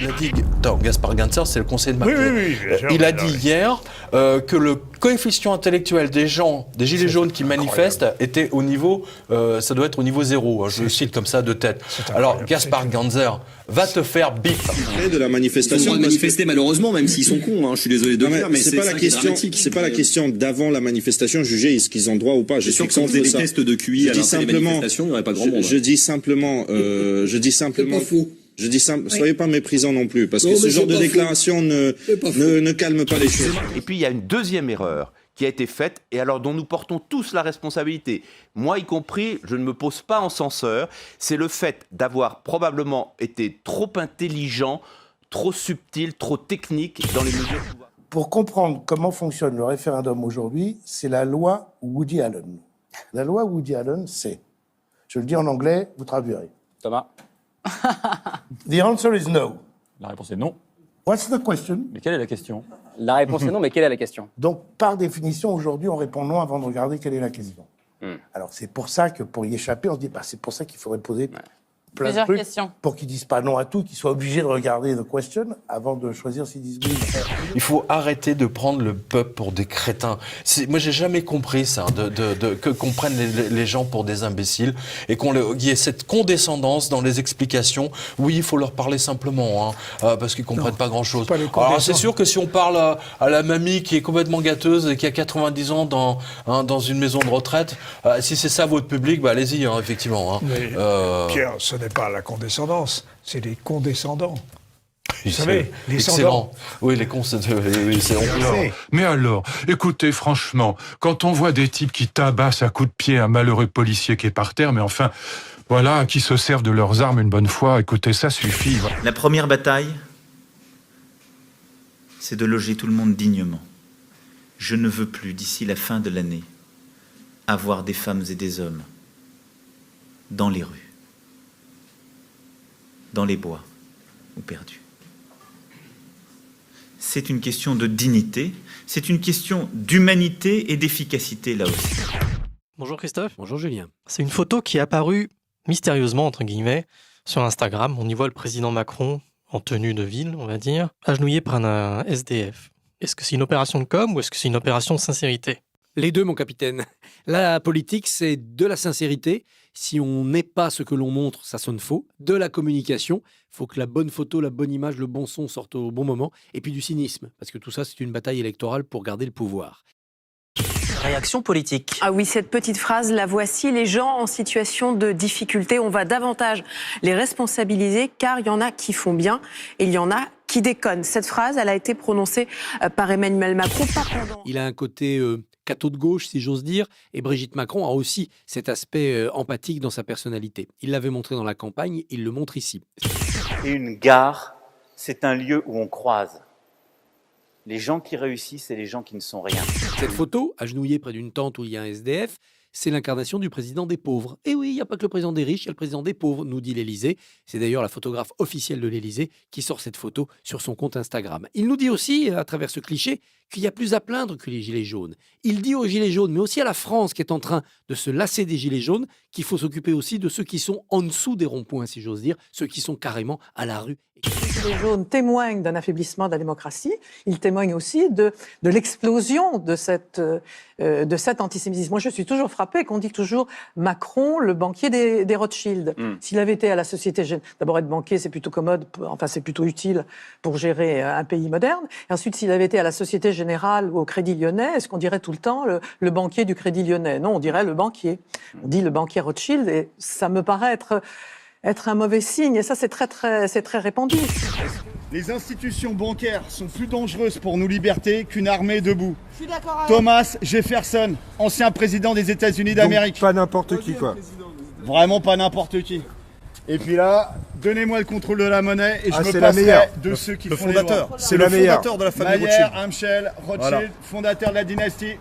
il a dit, Gaspard Ganzer, c'est le conseiller de Macron. Oui, bien sûr, il a dit hier que le coefficient intellectuel des gens, des gilets jaunes qui manifestent, était au niveau, ça doit être au niveau 0. Je le cite comme ça de tête. Alors, Gaspard Ganzer, va te faire bip. De la manifestation. Ils ont manifester malheureusement, même s'ils sont cons. Je suis désolé de le dire, mais c'est pas la question. C'est pas la question d'avant la manifestation. Juger est-ce qu'ils ont droit ou pas. Je suis sûr que si on faisait des tests de QI à l'entrée des manifestations, il n'y aurait pas grand monde. Je dis simplement. Soyez pas méprisants non plus, parce que ce genre de déclaration ne calme pas les choses. Et puis il y a une deuxième erreur qui a été faite, et alors dont nous portons tous la responsabilité, moi y compris, je ne me pose pas en censeur, c'est le fait d'avoir probablement été trop intelligent, trop subtil, trop technique dans les mesures. Pour comprendre comment fonctionne le référendum aujourd'hui, c'est la loi Woody Allen. La loi Woody Allen, c'est, je le dis en anglais, vous traduirez. Thomas. The answer is no. La réponse est non. What's the question? Mais quelle est la question? La réponse est non, mais quelle est la question? Donc, par définition, aujourd'hui, on répond non avant de regarder quelle est la question. Alors, c'est pour ça que, pour y échapper, on se dit, c'est pour ça qu'il faudrait poser plein de trucs questions. Pour qu'ils disent pas non à tout, qu'ils soient obligés de regarder the question avant de choisir s'ils disent oui. Il faut arrêter de prendre le peuple pour des crétins. Moi, j'ai jamais compris ça, qu'on prenne les gens pour des imbéciles et qu'il y ait cette condescendance dans les explications. Oui, il faut leur parler simplement, parce qu'ils comprennent pas grand-chose. Alors, c'est sûr que si on parle à la mamie qui est complètement gâteuse et qui a 90 ans dans une maison de retraite, si c'est ça votre public, allez-y, effectivement. Mais, Pierre, ce n'est pas la condescendance, c'est les condescendants. Vous savez, les excellent. Oui, les cons, c'est Mais alors, écoutez, franchement, quand on voit des types qui tabassent à coups de pied un malheureux policier qui est par terre, mais enfin, voilà, qui se servent de leurs armes une bonne fois, écoutez, ça suffit. La première bataille, c'est de loger tout le monde dignement. Je ne veux plus, d'ici la fin de l'année, avoir des femmes et des hommes dans les rues, dans les bois ou perdus. C'est une question de dignité, c'est une question d'humanité et d'efficacité là aussi. Bonjour Christophe. Bonjour Julien. C'est une photo qui est apparue mystérieusement, entre guillemets, sur Instagram. On y voit le président Macron en tenue de ville, on va dire, agenouillé par un SDF. Est-ce que c'est une opération de com ou est-ce que c'est une opération de sincérité? Les deux, mon capitaine. La politique, c'est de la sincérité. Si on n'est pas ce que l'on montre, ça sonne faux. De la communication, il faut que la bonne photo, la bonne image, le bon son sortent au bon moment. Et puis du cynisme, parce que tout ça, c'est une bataille électorale pour garder le pouvoir. Réaction politique. Ah oui, cette petite phrase, la voici. Les gens en situation de difficulté, on va davantage les responsabiliser car il y en a qui font bien et il y en a qui déconnent. Cette phrase, elle a été prononcée par Emmanuel Macron. Il a un côté catho de gauche, si j'ose dire, et Brigitte Macron a aussi cet aspect empathique dans sa personnalité. Il l'avait montré dans la campagne, il le montre ici. Et une gare, c'est un lieu où on croise les gens qui réussissent et les gens qui ne sont rien. Cette photo, agenouillée près d'une tente où il y a un SDF, c'est l'incarnation du président des pauvres. Et oui, il n'y a pas que le président des riches, il y a le président des pauvres, nous dit l'Élysée. C'est d'ailleurs la photographe officielle de l'Élysée qui sort cette photo sur son compte Instagram. Il nous dit aussi, à travers ce cliché, qu'il y a plus à plaindre que les gilets jaunes. Il dit aux gilets jaunes, mais aussi à la France qui est en train de se lasser des gilets jaunes, qu'il faut s'occuper aussi de ceux qui sont en dessous des ronds-points, si j'ose dire, ceux qui sont carrément à la rue. Les Gilets jaunes témoignent d'un affaiblissement de la démocratie. Ils témoignent aussi de l'explosion de cet antisémitisme. Moi, je suis toujours frappée qu'on dit toujours Macron, le banquier des Rothschild. S'il avait été à la Société Générale, d'abord être banquier, c'est plutôt commode, enfin c'est plutôt utile pour gérer un pays moderne. Et ensuite, s'il avait été à la Société Générale ou au Crédit Lyonnais, est-ce qu'on dirait tout le temps le banquier du Crédit Lyonnais? Non, on dirait le banquier. On dit le banquier Rothschild et ça me paraît être un mauvais signe, et ça c'est très répandu. Les institutions bancaires sont plus dangereuses pour nos libertés qu'une armée debout. Je suis d'accord avec Thomas Jefferson, ancien président des États-Unis d'Amérique. Donc, pas n'importe qui, quoi. Vraiment pas n'importe qui. Et puis là, donnez-moi le contrôle de la monnaie et je me c'est passerai de ceux qui font les lois. C'est le fondateur de la famille Mayer, Rothschild. Amschel, Rothschild, Voilà. Fondateur de la dynastie.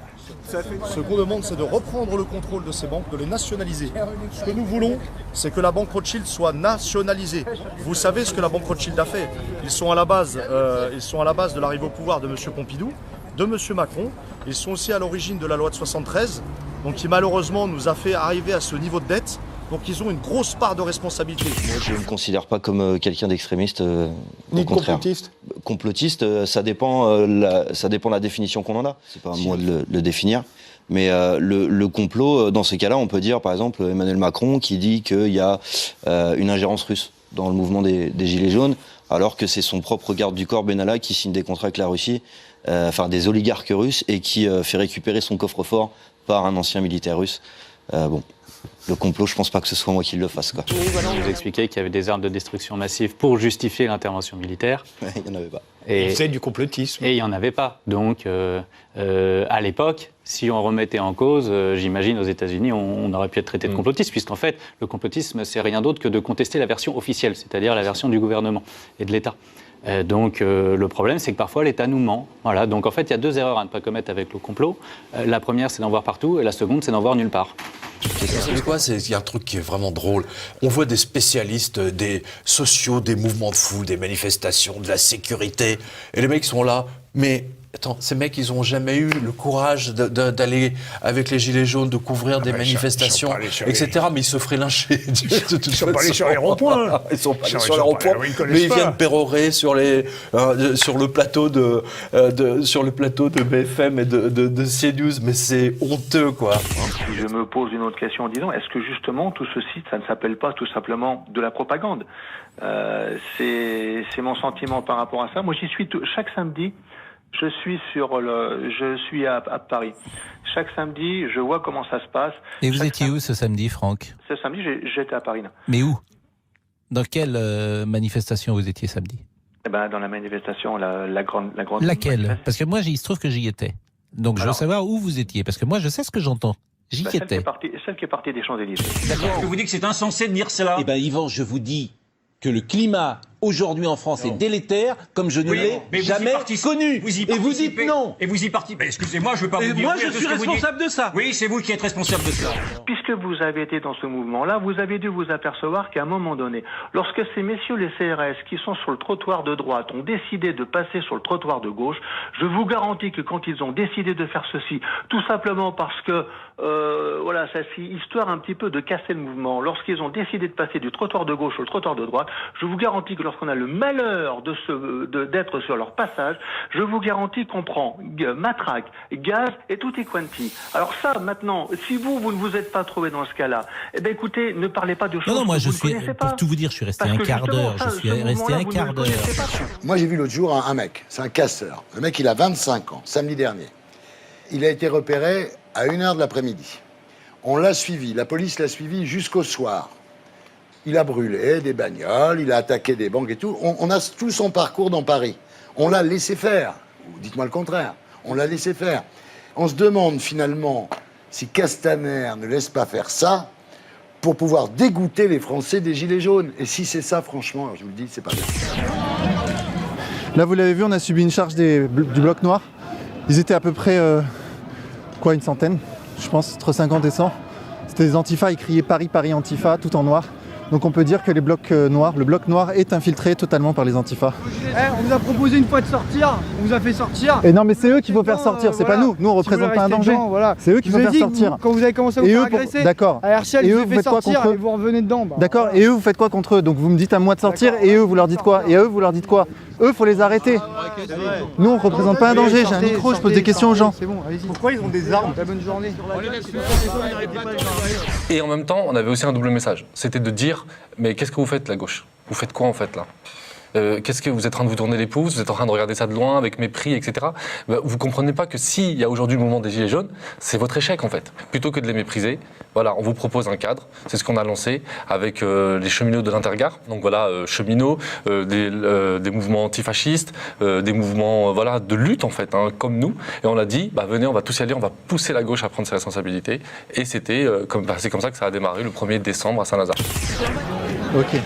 Ce qu'on demande, c'est de reprendre le contrôle de ces banques, de les nationaliser. Ce que nous voulons, c'est que la banque Rothschild soit nationalisée. Vous savez ce que la banque Rothschild a fait. Ils sont à la base de l'arrivée au pouvoir de M. Pompidou, de M. Macron. Ils sont aussi à l'origine de la loi de 73, donc qui malheureusement nous a fait arriver à ce niveau de dette. Donc ils ont une grosse part de responsabilité. Moi, je ne me considère pas comme quelqu'un d'extrémiste. Ni au contraire. complotiste. Complotiste, ça dépend de la définition qu'on en a. C'est pas à moi de le définir. Mais le complot, dans ces cas-là, on peut dire, par exemple, Emmanuel Macron qui dit qu'il y a une ingérence russe dans le mouvement des Gilets jaunes, alors que c'est son propre garde du corps, Benalla, qui signe des contrats avec la Russie, enfin des oligarques russes, et qui fait récupérer son coffre-fort par un ancien militaire russe. Bon, le complot, je pense pas que ce soit moi qui le fasse, quoi. Vous vous expliquez qu'il y avait des armes de destruction massive pour justifier l'intervention militaire. Il n'y en avait pas. Et c'est du complotisme. Et il n'y en avait pas. Donc, à l'époque, si on remettait en cause, j'imagine, aux États-Unis, on aurait pu être traité de complotiste, puisqu'en fait, le complotisme, c'est rien d'autre que de contester la version officielle, c'est-à-dire la version du gouvernement et de l'État. Donc le problème, c'est que parfois l'État nous ment. Voilà. Donc en fait, il y a deux erreurs à ne pas commettre avec le complot. La première, c'est d'en voir partout, et la seconde, c'est d'en voir nulle part. Vous savez quoi, il y a un truc qui est vraiment drôle. On voit des spécialistes, des sociaux, des mouvements de foule, des manifestations, de la sécurité, et les mecs sont là, mais... Attends, ces mecs, ils n'ont jamais eu le courage d'aller avec les Gilets jaunes, de couvrir des manifestations, etc. Mais ils se feraient lyncher. Ils ne sont pas allés sur les ronds-points. Ils sont pas allés sur les ronds-points, mais ils viennent pérorer sur le plateau de BFM et de CNews. Mais c'est honteux, quoi. Je me pose une autre question en disant, est-ce que justement tout ceci, ça ne s'appelle pas tout simplement de la propagande? C'est mon sentiment par rapport à ça. Moi, j'y suis chaque samedi. Je suis à Paris. Chaque samedi, je vois comment ça se passe. Et vous étiez où ce samedi, Franck? Ce samedi, j'étais à Paris. Là. Mais où? Dans quelle manifestation vous étiez samedi? Eh ben, dans la manifestation, la grande. Laquelle? Parce que moi, il se trouve que j'y étais. Donc, je veux savoir où vous étiez. Parce que moi, je sais ce que j'entends. J'y étais. Celle qui est partie des Champs-Élysées. D'accord. Est-ce que vous dites que c'est insensé de dire cela? Eh bien, Yvan, je vous dis que le climat aujourd'hui en France est délétère, comme je ne l'ai jamais connu. Et vous dites non. Et vous y participez. Excusez-moi, je ne veux pas vous dire. Moi, je suis responsable de ça. Oui, c'est vous qui êtes responsable de ça. Puisque vous avez été dans ce mouvement-là, vous avez dû vous apercevoir qu'à un moment donné, lorsque ces messieurs les CRS qui sont sur le trottoir de droite ont décidé de passer sur le trottoir de gauche, je vous garantis que quand ils ont décidé de faire ceci, tout simplement parce que voilà, ça c'est histoire un petit peu de casser le mouvement. Lorsqu'ils ont décidé de passer du trottoir de gauche au trottoir de droite, je vous garantis que lorsqu'on a le malheur d'être sur leur passage, je vous garantis qu'on prend matraque, gaz et tutti quanti. Alors ça, maintenant, si vous ne vous êtes pas trouvé dans ce cas-là, eh bien écoutez, ne parlez pas de choses non, moi, que vous ne connaissez pas. Pour tout vous dire, je suis resté un quart d'heure. Moi, j'ai vu l'autre jour un mec, c'est un casseur. Le mec, il a 25 ans, samedi dernier. Il a été repéré à 1h de l'après-midi. On l'a suivi, la police l'a suivi jusqu'au soir. Il a brûlé des bagnoles, il a attaqué des banques et tout. On a tout son parcours dans Paris. On l'a laissé faire. Dites-moi le contraire. On l'a laissé faire. On se demande finalement si Castaner ne laisse pas faire ça pour pouvoir dégoûter les Français des Gilets jaunes. Et si c'est ça, franchement, je vous le dis, c'est pas bien. Là, vous l'avez vu, on a subi une charge du bloc noir. Ils étaient à peu près, une centaine, je pense, entre 50 et 100. C'était des antifas, ils criaient Paris, Paris, Antifa, tout en noir. Donc on peut dire que le bloc noir est infiltré totalement par les antifas. On vous a proposé une fois de sortir, on vous a fait sortir. Et non mais c'est eux qui vont faire sortir, c'est pas nous. Nous on représente pas un danger. C'est eux qui vont faire sortir. Quand vous avez commencé à vous faire agresser, d'accord. À Herschel, vous avez fait sortir et vous revenez dedans. D'accord, et eux vous faites quoi contre eux? Donc vous me dites à moi de sortir et eux vous leur dites quoi? Et eux vous leur dites quoi? Eux faut les arrêter. Nous on représente pas un danger, j'ai un micro, je pose des questions aux gens. C'est bon, allez-y. Pourquoi ils ont des armes? Bonne journée. Et en même temps, on avait aussi un double message. C'était de dire, mais qu'est-ce que vous faites, la gauche? Vous faites quoi, en fait, là? Qu'est-ce que vous êtes en train de vous tourner les pouces? Vous êtes en train de regarder ça de loin, avec mépris, etc. Vous comprenez pas que s'il y a aujourd'hui le mouvement des Gilets jaunes, c'est votre échec, en fait. Plutôt que de les mépriser, voilà, on vous propose un cadre. C'est ce qu'on a lancé avec les cheminots de l'Intergare. Donc voilà, cheminots, des mouvements antifascistes, des mouvements de lutte, en fait, comme nous. Et on a dit, venez, on va tous y aller, on va pousser la gauche à prendre ses responsabilités. Et c'était c'est comme ça que ça a démarré le 1er décembre à Saint-Lazare. Ok.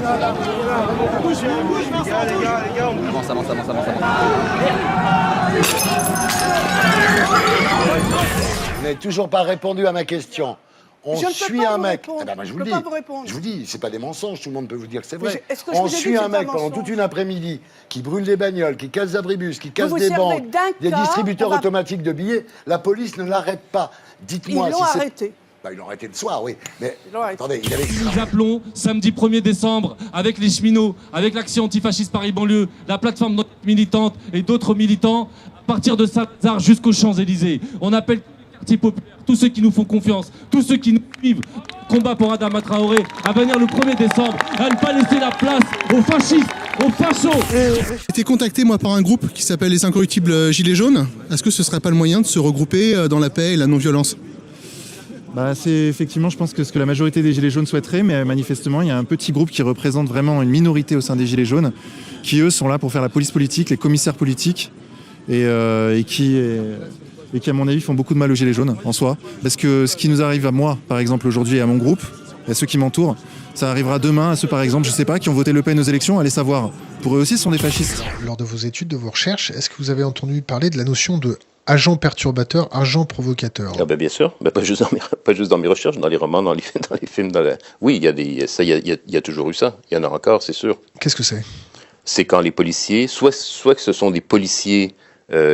Avance. Vous n'avez toujours pas répondu à ma question. On suit un mec. Je vous le dis. Je vous dis, c'est pas des mensonges, tout le monde peut vous dire que c'est vrai. On suit un mec pendant toute une après-midi qui brûle des bagnoles, qui casse des abribus, qui casse des banques, des distributeurs automatiques de billets. La police ne l'arrête pas. Dites-moi si c'est... Il aurait été le soir, oui. Mais attendez, il avait... Nous appelons samedi 1er décembre avec les cheminots, avec l'Action antifasciste Paris-Banlieue, la plateforme militante et d'autres militants, à partir de Saint-Lazare jusqu'aux Champs-Élysées. On appelle tous les quartiers populaires, tous ceux qui nous font confiance, tous ceux qui nous suivent, combat pour Adama Traoré, à venir le 1er décembre, à ne pas laisser la place aux fascistes, aux fachos. J'ai été contacté moi par un groupe qui s'appelle les Incorruptibles Gilets jaunes. Est-ce que ce serait pas le moyen de se regrouper dans la paix et la non-violence ? C'est effectivement, je pense que ce que la majorité des Gilets jaunes souhaiterait, mais manifestement, il y a un petit groupe qui représente vraiment une minorité au sein des Gilets jaunes, qui eux sont là pour faire la police politique, les commissaires politiques, et qui, à mon avis, font beaucoup de mal aux Gilets jaunes en soi. Parce que ce qui nous arrive à moi, par exemple, aujourd'hui, et à mon groupe, et à ceux qui m'entourent, ça arrivera demain à ceux, par exemple, je sais pas, qui ont voté Le Pen aux élections, allez savoir. Pour eux aussi, ce sont des fascistes. Lors de vos études, de vos recherches, est-ce que vous avez entendu parler de la notion de agent perturbateur, agent provocateur? Bien sûr, pas juste dans mes recherches, dans les romans, dans les films. Oui, il y a toujours eu ça. Il y en a encore, c'est sûr. Qu'est-ce que c'est? C'est quand les policiers, soit que ce sont des policiers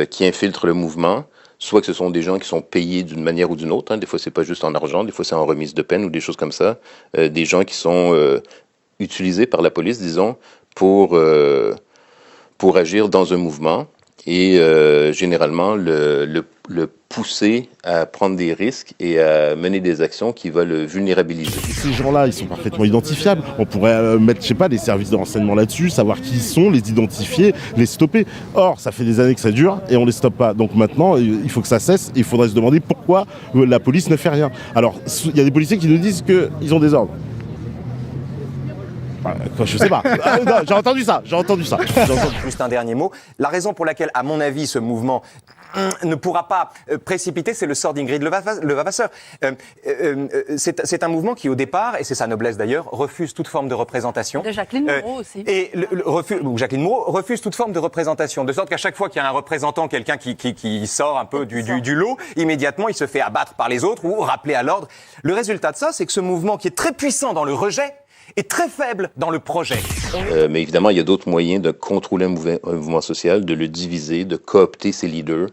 qui infiltrent le mouvement, soit que ce sont des gens qui sont payés d'une manière ou d'une autre. Des fois, c'est pas juste en argent, des fois, c'est en remise de peine ou des choses comme ça. Des gens qui sont utilisés par la police, disons, pour agir dans un mouvement. Et généralement le pousser à prendre des risques et à mener des actions qui vont le vulnérabiliser. Ces gens-là, ils sont parfaitement identifiables. On pourrait mettre, des services de renseignement là-dessus, savoir qui ils sont, les identifier, les stopper. Or, ça fait des années que ça dure et on les stoppe pas. Donc maintenant, il faut que ça cesse et il faudrait se demander pourquoi la police ne fait rien. Alors, il y a des policiers qui nous disent qu'ils ont des ordres. Je sais pas. Non, j'ai entendu ça. Juste un dernier mot. La raison pour laquelle, à mon avis, ce mouvement ne pourra pas précipiter, c'est le sort d'Ingrid Levavasseur. C'est un mouvement qui, au départ, et c'est sa noblesse d'ailleurs, refuse toute forme de représentation. De Jacqueline Moreau aussi. Et Jacqueline Moreau refuse toute forme de représentation, de sorte qu'à chaque fois qu'il y a un représentant, quelqu'un qui sort un peu du lot, immédiatement il se fait abattre par les autres ou rappeler à l'ordre. Le résultat de ça, c'est que ce mouvement qui est très puissant dans le rejet, est très faible dans le projet. Mais évidemment, il y a d'autres moyens de contrôler un mouvement social, de le diviser, de coopter ses leaders,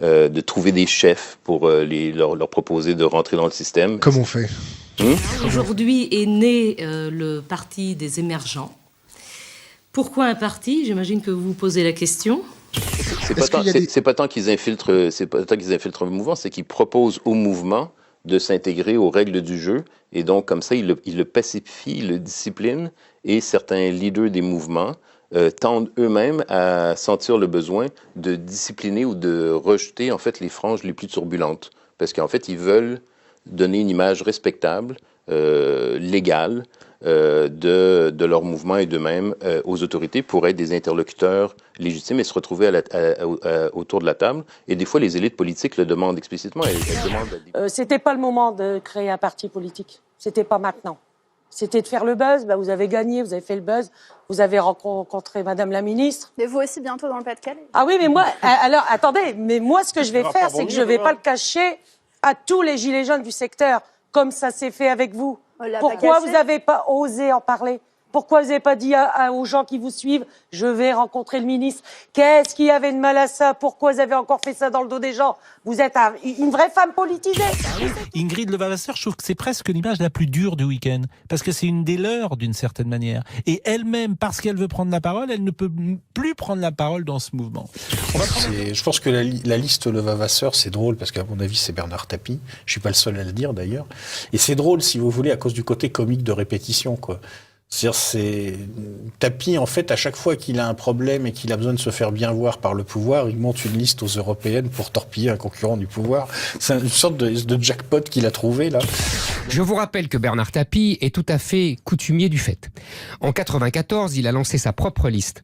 de trouver des chefs pour leur proposer de rentrer dans le système. Comment on fait? Aujourd'hui est né le parti des émergents. Pourquoi un parti? J'imagine que vous vous posez la question. C'est pas tant qu'ils infiltrent le mouvement, c'est qu'ils proposent au mouvement de s'intégrer aux règles du jeu, et donc comme ça, il le pacifie, il le discipline, et certains leaders des mouvements tendent eux-mêmes à sentir le besoin de discipliner ou de rejeter en fait les franges les plus turbulentes, parce qu'en fait, ils veulent donner une image respectable, légale, de leur mouvement et d'eux-mêmes aux autorités pour être des interlocuteurs légitimes et se retrouver autour de la table. Et des fois, les élites politiques le demandent explicitement. Elles demandent C'était pas le moment de créer un parti politique. C'était pas maintenant. C'était de faire le buzz. Vous avez gagné, vous avez fait le buzz. Vous avez rencontré Madame la ministre. Mais vous aussi bientôt dans le Pas-de-Calais. Ah oui, mais moi, alors attendez, mais moi ce que je vais faire, c'est que je vais pas le cacher à tous les gilets jaunes du secteur, comme ça s'est fait avec vous. Pourquoi vous n'avez pas osé en parler? Pourquoi vous n'avez pas dit aux gens qui vous suivent, je vais rencontrer le ministre? Qu'est-ce qu'il y avait de mal à ça? Pourquoi vous avez encore fait ça dans le dos des gens? Vous êtes une vraie femme politisée. Ingrid Levavasseur, je trouve que c'est presque l'image la plus dure du week-end, parce que c'est une des leurs d'une certaine manière. Et elle-même, parce qu'elle veut prendre la parole, elle ne peut plus prendre la parole dans ce mouvement. Je pense que la liste Levavasseur, c'est drôle, parce qu'à mon avis, c'est Bernard Tapie. Je suis pas le seul à le dire, d'ailleurs. Et c'est drôle, si vous voulez, à cause du côté comique de répétition, quoi. C'est Tapie, en fait, à chaque fois qu'il a un problème et qu'il a besoin de se faire bien voir par le pouvoir, il monte une liste aux européennes pour torpiller un concurrent du pouvoir. C'est une sorte de jackpot qu'il a trouvé, là. Je vous rappelle que Bernard Tapie est tout à fait coutumier du fait. En 1994, il a lancé sa propre liste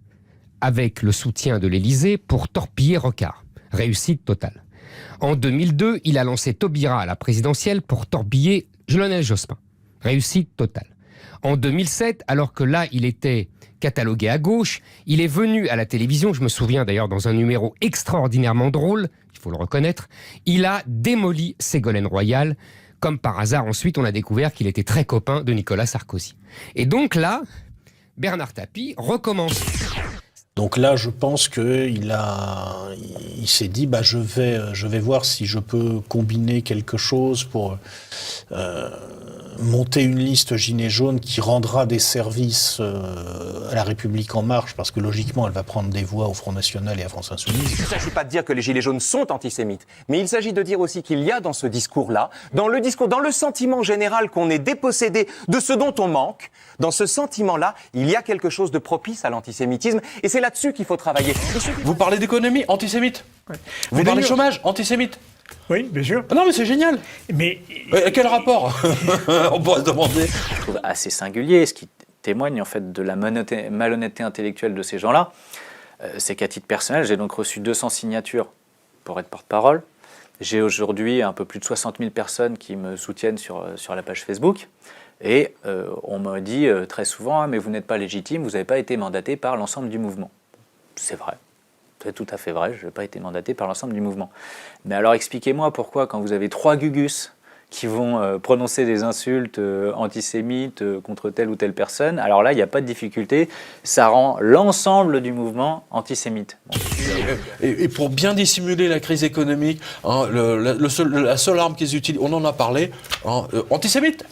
avec le soutien de l'Élysée pour torpiller Rocard. Réussite totale. En 2002, il a lancé Taubira à la présidentielle pour torpiller Lionel Jospin. Réussite totale. En 2007, alors que là, il était catalogué à gauche, il est venu à la télévision, je me souviens d'ailleurs dans un numéro extraordinairement drôle, il faut le reconnaître, il a démoli Ségolène Royal. Comme par hasard, ensuite, on a découvert qu'il était très copain de Nicolas Sarkozy. Et donc là, Bernard Tapie recommence. Donc là, je pense qu'il s'est dit, je vais voir si je peux combiner quelque chose pour monter une liste Gilets jaunes qui rendra des services à la République En Marche, parce que logiquement, elle va prendre des voix au Front National et à France Insoumise. Il ne s'agit pas de dire que les Gilets jaunes sont antisémites, mais il s'agit de dire aussi qu'il y a dans ce discours-là, dans le sentiment général qu'on est dépossédé de ce dont on manque, dans ce sentiment-là, il y a quelque chose de propice à l'antisémitisme, et c'est là-dessus qu'il faut travailler. Vous parlez d'économie, antisémite. Ouais. Vous parlez chômage, antisémite. Oui, bien sûr. Ah non, mais c'est génial. Mais quel rapport? On pourrait se demander. Je trouve assez singulier, ce qui témoigne en fait de la malhonnêteté intellectuelle de ces gens-là, c'est qu'à titre personnel, j'ai donc reçu 200 signatures pour être porte-parole. J'ai aujourd'hui un peu plus de 60 000 personnes qui me soutiennent sur la page Facebook. Et on me dit très souvent, mais vous n'êtes pas légitime, vous n'avez pas été mandaté par l'ensemble du mouvement. C'est vrai. C'est tout à fait vrai, je n'ai pas été mandaté par l'ensemble du mouvement. Mais alors expliquez-moi pourquoi, quand vous avez 3 gugus qui vont prononcer des insultes antisémites contre telle ou telle personne, alors là, il n'y a pas de difficulté, ça rend l'ensemble du mouvement antisémite. Bon. Et pour bien dissimuler la crise économique, hein, la seule arme qu'ils utilisent, on en a parlé, hein, antisémite.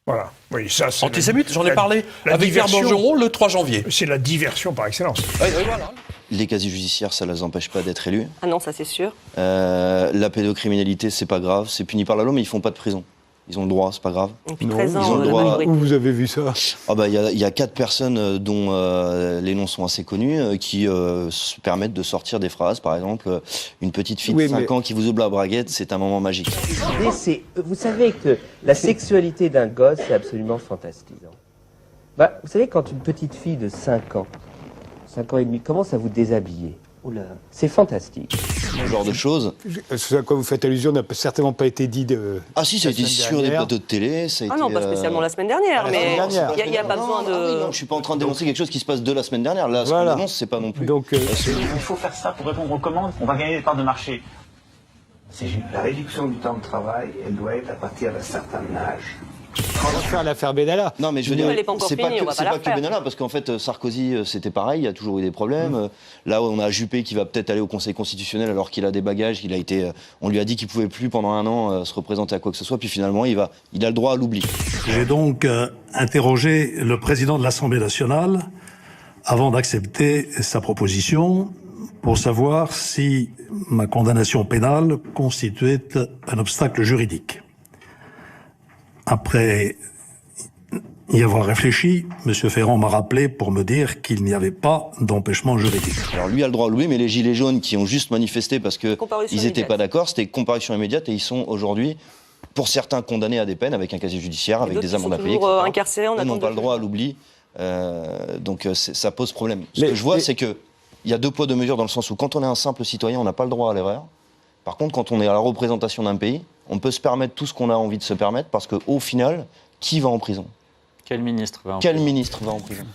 Voilà. Oui, ça, c'est antisémite, j'en ai parlé avec Vert Bergeron le 3 janvier. C'est la diversion par excellence. Voilà. Les casiers judiciaires, ça ne les empêche pas d'être élus. Ah non, ça c'est sûr. La pédocriminalité, c'est pas grave, c'est puni par la loi, mais ils font pas de prison. Ils ont le droit, c'est pas grave. Depuis 13 ans, où vous avez vu ça? Il y a 4 personnes dont les noms sont assez connus qui se permettent de sortir des phrases. Par exemple, une petite fille de 5 ans qui vous ouvre la braguette, c'est un moment magique. Vous savez que la sexualité d'un gosse, c'est absolument fantastisant. Vous savez, quand une petite fille de 5 ans et demi, commence à vous déshabiller, c'est fantastique. Ce genre de choses. Ce à quoi vous faites allusion n'a certainement pas été dit Ah si, ça a été sur des plateaux de télé. Ça a été, non, pas spécialement la semaine dernière, mais il n'y a pas besoin de... non, je ne suis pas en train de dénoncer quelque chose qui se passe de la semaine dernière. Là, ce qu'on dénonce, c'est pas non plus. Donc, il faut faire ça pour répondre aux commandes, on va gagner des parts de marché. La réduction du temps de travail, elle doit être à partir d'un certain âge. On va faire l'affaire Benalla. Non, mais je veux dire, c'est pas que Benalla, parce qu'en fait, Sarkozy, c'était pareil, il y a toujours eu des problèmes. Là, on a Juppé qui va peut-être aller au Conseil constitutionnel alors qu'il a des bagages, on lui a dit qu'il pouvait plus pendant 1 an se représenter à quoi que ce soit, puis finalement, il a le droit à l'oubli. J'ai donc interrogé le président de l'Assemblée nationale avant d'accepter sa proposition pour savoir si ma condamnation pénale constituait un obstacle juridique. Après y avoir réfléchi, M. Ferrand m'a rappelé pour me dire qu'il n'y avait pas d'empêchement juridique. Alors lui a le droit à l'oublier, mais les Gilets jaunes qui ont juste manifesté parce qu'ils n'étaient pas d'accord, c'était comparution immédiate et ils sont aujourd'hui, pour certains, condamnés à des peines avec un casier judiciaire, avec des amendes à payer, etc. Incarcérés en Ils n'ont pas le droit à l'oubli, donc ça pose problème. Ce que je vois, c'est qu'il y a 2 poids 2 mesures dans le sens où quand on est un simple citoyen, on n'a pas le droit à l'erreur. Par contre, quand on est à la représentation d'un pays, on peut se permettre tout ce qu'on a envie de se permettre parce qu'au final, qui va en prison ? Quel ministre va en prison ? Quel ministre va en prison ?